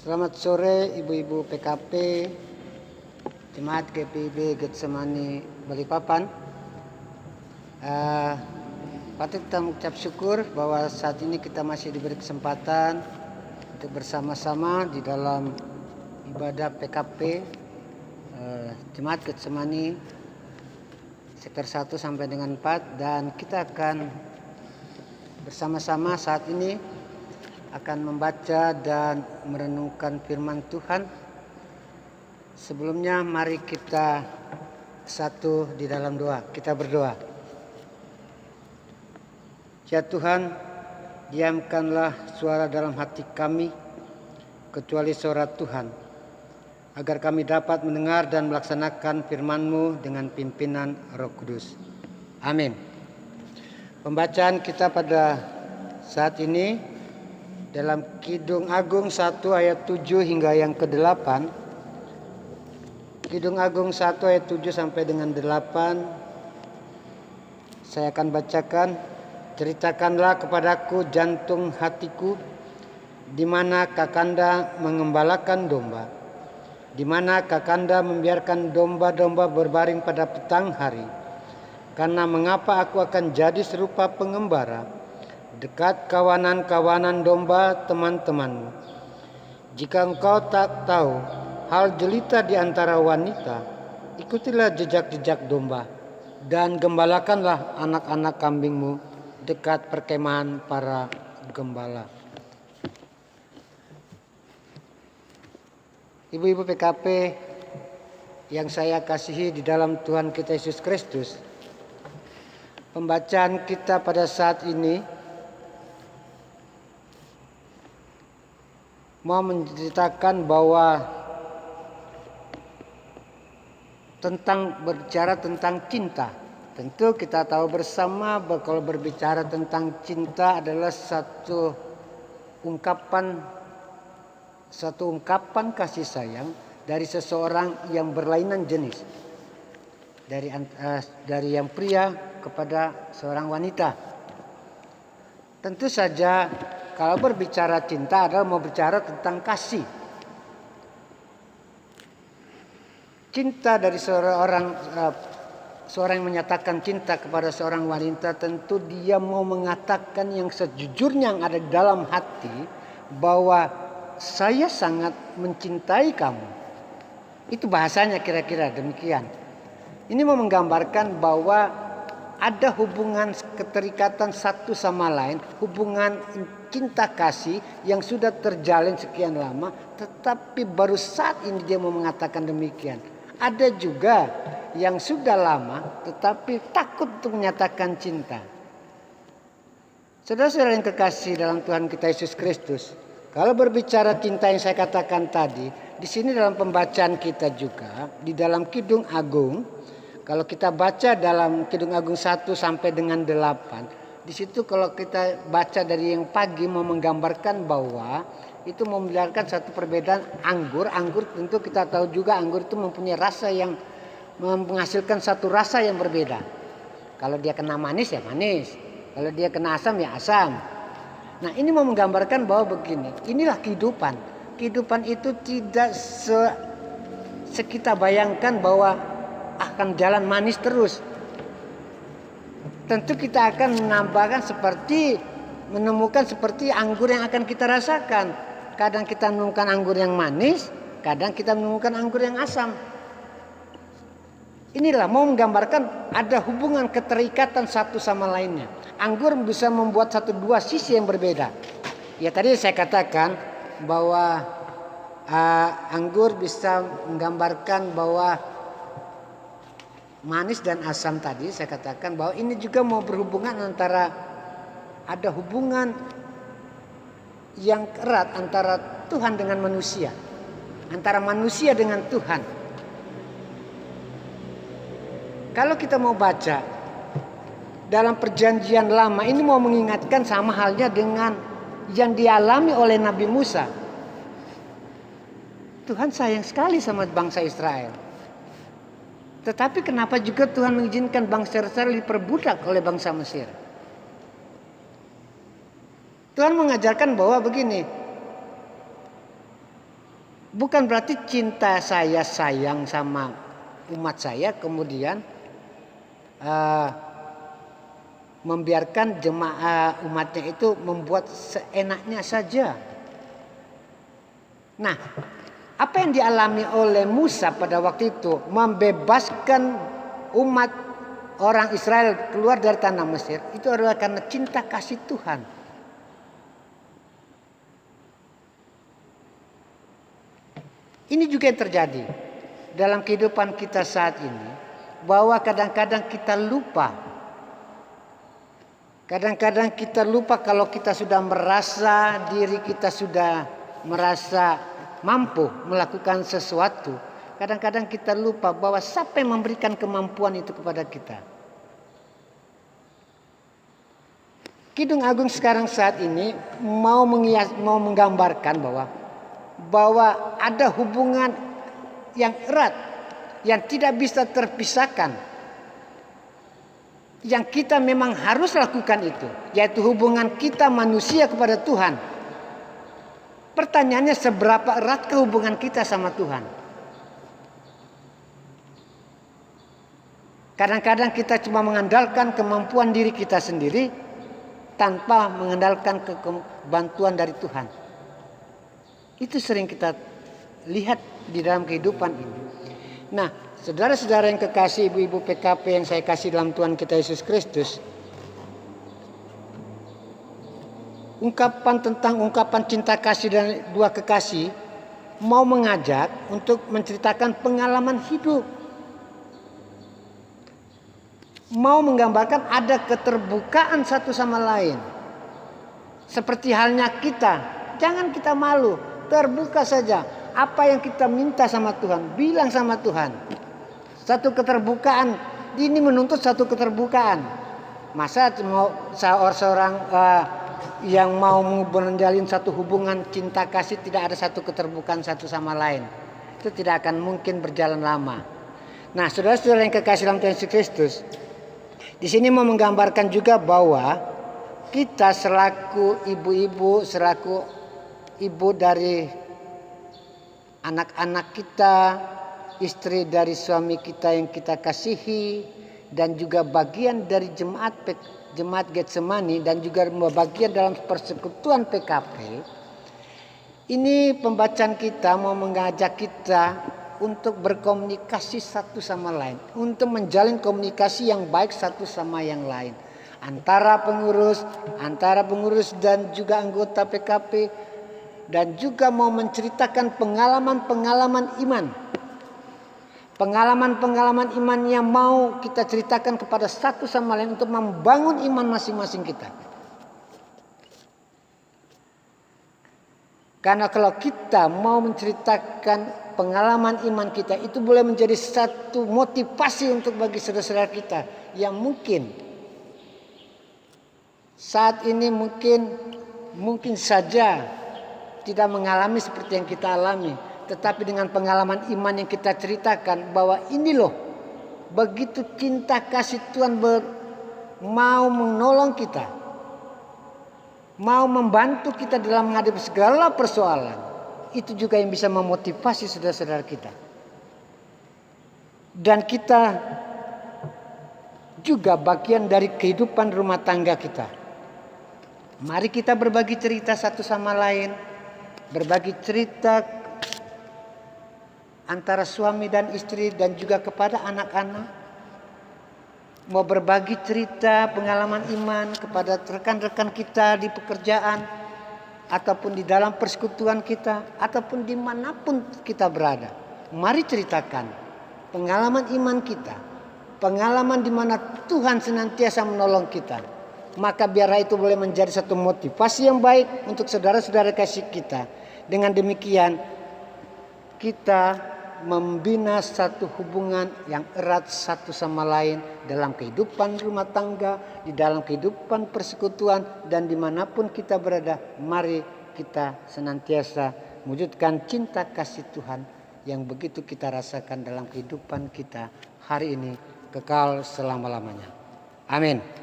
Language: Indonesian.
Selamat sore ibu-ibu PKP, Jemaat GPIB Getsemani Balikpapan. Patut kita mengucap syukur bahwa saat ini kita masih diberi kesempatan untuk bersama-sama di dalam ibadah PKP Jemaat Getsemani sektor 1 sampai dengan 4, dan kita akan bersama-sama saat ini akan membaca dan merenungkan firman Tuhan. Sebelumnya mari kita satu di dalam doa. Kita berdoa. Ya Tuhan, diamkanlah suara dalam hati kami kecuali suara Tuhan, agar kami dapat mendengar dan melaksanakan firman-Mu dengan pimpinan Roh Kudus. Amin. Pembacaan kita pada saat ini dalam Kidung Agung 1 ayat 7 hingga yang ke-8. Kidung Agung 1 ayat 7 sampai dengan 8. Saya akan bacakan. Ceritakanlah kepadaku jantung hatiku, di mana Kakanda mengembalakan domba, di mana Kakanda membiarkan domba-domba berbaring pada petang hari. Karena mengapa aku akan jadi serupa pengembara dekat kawanan-kawanan domba teman-temanmu. Jika engkau tak tahu hal jelita di antara wanita, ikutilah jejak-jejak domba, dan gembalakanlah anak-anak kambingmu dekat perkemahan para gembala. Ibu-ibu PKP yang saya kasihi di dalam Tuhan kita Yesus Kristus, pembacaan kita pada saat ini mau menceritakan bahwa berbicara tentang cinta. Tentu kita tahu bersama bahwa kalau berbicara tentang cinta adalah satu ungkapan kasih sayang dari seseorang yang berlainan jenis, dari yang pria kepada seorang wanita. Tentu saja kalau berbicara cinta adalah mau bicara tentang kasih. Cinta dari seorang yang menyatakan cinta kepada seorang wanita, tentu dia mau mengatakan yang sejujurnya yang ada di dalam hati, bahwa saya sangat mencintai kamu. Itu bahasanya kira-kira demikian. Ini mau menggambarkan bahwa ada hubungan keterikatan satu sama lain, hubungan cinta kasih yang sudah terjalin sekian lama, tetapi baru saat ini dia mau mengatakan demikian. Ada juga yang sudah lama tetapi takut untuk menyatakan cinta. Saudara-saudara yang kekasih dalam Tuhan kita Yesus Kristus, kalau berbicara cinta yang saya katakan tadi, di sini dalam pembacaan kita juga di dalam Kidung Agung, kalau kita baca dalam Kidung Agung 1 sampai dengan 8, di situ kalau kita baca dari yang pagi mau menggambarkan bahwa itu membiarkan satu perbedaan anggur. Anggur tentu kita tahu juga anggur itu mempunyai rasa yang menghasilkan satu rasa yang berbeda. Kalau dia kena manis ya manis, kalau dia kena asam ya asam. Nah, ini mau menggambarkan bahwa begini, inilah kehidupan. Kehidupan itu tidak kita bayangkan bahwa akan jalan manis terus. Tentu kita akan menemukan seperti anggur yang akan kita rasakan. Kadang kita menemukan anggur yang manis, kadang kita menemukan anggur yang asam. Inilah mau menggambarkan ada hubungan keterikatan satu sama lainnya. Anggur bisa membuat dua sisi yang berbeda. Ya tadi saya katakan bahwa anggur bisa menggambarkan bahwa manis dan asam tadi, saya katakan bahwa ini juga mau berhubungan ada hubungan yang erat antara Tuhan dengan manusia, antara manusia dengan Tuhan. Kalau kita mau baca dalam perjanjian lama, ini mau mengingatkan sama halnya dengan yang dialami oleh Nabi Musa. Tuhan sayang sekali sama bangsa Israel. Tetapi kenapa juga Tuhan mengizinkan bangsa Israel diperbudak oleh bangsa Mesir? Tuhan mengajarkan bahwa begini, Bukan berarti cinta saya sayang sama umat saya kemudian membiarkan jemaah umatnya itu membuat seenaknya saja. Nah, apa yang dialami oleh Musa pada waktu itu membebaskan umat orang Israel keluar dari tanah Mesir itu adalah karena cinta kasih Tuhan. Ini juga yang terjadi dalam kehidupan kita saat ini, bahwa kadang-kadang kita lupa. Kadang-kadang kita lupa kalau kita sudah merasa diri kita sudah merasa mampu melakukan sesuatu. Kadang-kadang kita lupa bahwa siapa yang memberikan kemampuan itu kepada kita. Kidung Agung sekarang saat ini mau menggambarkan bahwa ada hubungan yang erat yang tidak bisa terpisahkan, yang kita memang harus lakukan itu, yaitu hubungan kita manusia kepada Tuhan. Pertanyaannya, seberapa erat hubungan kita sama Tuhan? Kadang-kadang kita cuma mengandalkan kemampuan diri kita sendiri tanpa mengandalkan bantuan dari Tuhan. Itu sering kita lihat di dalam kehidupan ini. Nah, saudara-saudara yang kekasih, ibu-ibu PKP yang saya kasih dalam Tuhan kita Yesus Kristus, ungkapan cinta kasih dan dua kekasih mau mengajak untuk menceritakan pengalaman hidup. Mau menggambarkan ada keterbukaan satu sama lain. Seperti halnya kita, jangan kita malu, terbuka saja. Apa yang kita minta sama Tuhan, bilang sama Tuhan. Satu keterbukaan, ini menuntut satu keterbukaan. Masa mau seorang yang mau menjalin satu hubungan cinta kasih tidak ada satu keterbukaan satu sama lain, itu tidak akan mungkin berjalan lama. Nah, saudara-saudara yang kekasih dalam Tuhan Yesus Kristus, di sini mau menggambarkan juga bahwa kita selaku ibu-ibu, selaku ibu dari anak-anak kita, istri dari suami kita yang kita kasihi, dan juga bagian dari jemaat Getsemani, dan juga bagian dalam persekutuan PKP. Ini pembacaan kita mau mengajak kita untuk berkomunikasi satu sama lain, untuk menjalin komunikasi yang baik satu sama yang lain, antara pengurus dan juga anggota PKP, dan juga mau menceritakan pengalaman-pengalaman iman. Pengalaman-pengalaman iman yang mau kita ceritakan kepada satu sama lain untuk membangun iman masing-masing kita. Karena kalau kita mau menceritakan pengalaman iman kita, itu boleh menjadi satu motivasi untuk bagi saudara-saudara kita yang mungkin saat ini mungkin saja tidak mengalami seperti yang kita alami, tetapi dengan pengalaman iman yang kita ceritakan bahwa ini loh, begitu cinta kasih Tuhan mau menolong kita, mau membantu kita dalam menghadapi segala persoalan. Itu juga yang bisa memotivasi saudara-saudara kita. Dan kita juga bagian dari kehidupan rumah tangga kita. Mari kita berbagi cerita satu sama lain. Berbagi cerita antara suami dan istri dan juga kepada anak-anak. Mau berbagi cerita pengalaman iman kepada rekan-rekan kita di pekerjaan, ataupun di dalam persekutuan kita, ataupun dimanapun kita berada. Mari ceritakan pengalaman iman kita, pengalaman di mana Tuhan senantiasa menolong kita. Maka biarlah itu boleh menjadi satu motivasi yang baik untuk saudara-saudara kasih kita. Dengan demikian kita membina satu hubungan yang erat satu sama lain dalam kehidupan rumah tangga, di dalam kehidupan persekutuan, dan dimanapun kita berada. Mari kita senantiasa mewujudkan cinta kasih Tuhan yang begitu kita rasakan dalam kehidupan kita hari ini kekal selama-lamanya. Amin.